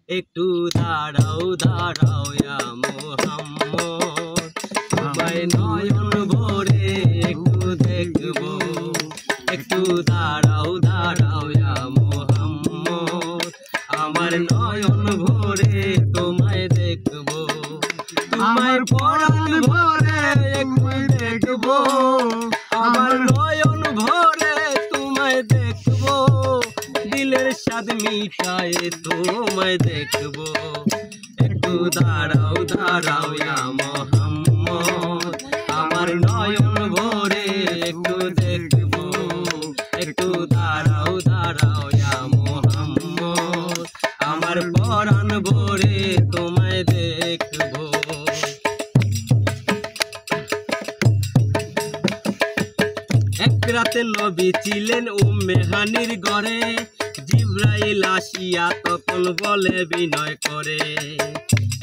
একটু দাঁড়াও দাঁড়াও ইয়া মোহাম্মদ, তোমায় নয়ন ভরে একটু দেখবো। একটু দাঁড়াও দাঁড়াও ইয়া মোহাম্মদ, আমার নয়ন ভরে তোমায় দেখবো। তোমার পরাণ ভরে একটু দেখবো, আমার নয়ন ভরে তোমায় দেখবো। দিলের স্বাদ মিটায়ে তোমায় দেখবো। একটু দাঁড়াও দাঁড়াও ইয়া মোহাম্মদ, আমার নয়ন ভরে একটু দেখবো। একটু দাঁড়াও দাঁড়াও ইয়া মোহাম্মদ, আমার পরাণ ভরে তোমায় দেখবো। এক রাতে নবী ছিলেন উম্মে হানির ঘরে, জিবরাইল আসিয়া তখন বলে বিনয় করে।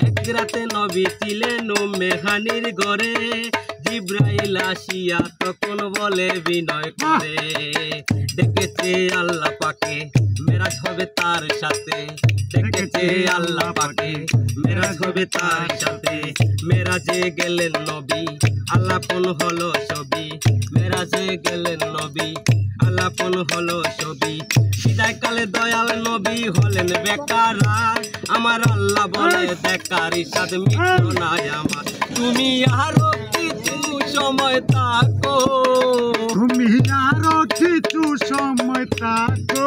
এক রাতে নবী ছিলেন উম্মে হানির ঘরে, জিবরাইল আসিয়া তখন বলে বিনয় করে। ডেকেছে আল্লাহ পাকে মেরাজ হবে তার সাথে, ডেকেছে আল্লাহ পাকে মেরাজ হবে তার সাথে। মেরাজে গেলেন নবী আল্লাপন হলো ছবি, মেরাজে গেলেন নবী আল্লাপন হলো ছবি। বিদায় কালে দয়াল নবী হলেন বেকারা, আমার আল্লাহ বলে দেখার ইসাদ মিটলো না আমার। তুমি আরো কিছু সময় থাকো, তুমি আরো কিছু সময় থাকো,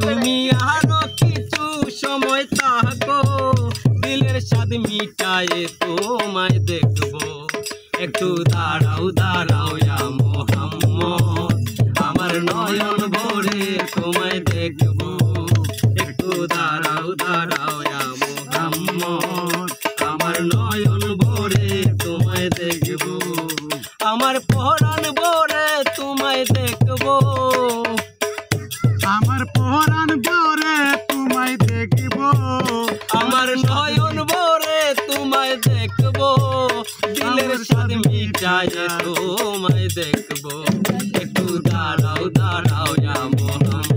তুমি আরো কিছু সময় থাকো। দিলের স্বাদ মিটায়ে তোমায় দেখবো। একটু দাঁড়াও দাঁড়াও ইয়া মোহাম্মদ, আমার নয়ন ভরে তোমায় দেখবো। একটু দাঁড়াও দাঁড়াও ইয়া মোহাম্মদ, আমার নয়ন ভরে তোমায় দেখবো। আমার পরাণ ভরে তোমায় দেখবো, আমার পরাণ ভরে তোমায় দেখব, আমার নয়ন ভরে তোমায় দেখবো। দিলের স্বাদ মিটায়ে তোমায় দেখবো। একটু দাঁড়াও দাঁড়াও ইয়া মোহাম্মদ।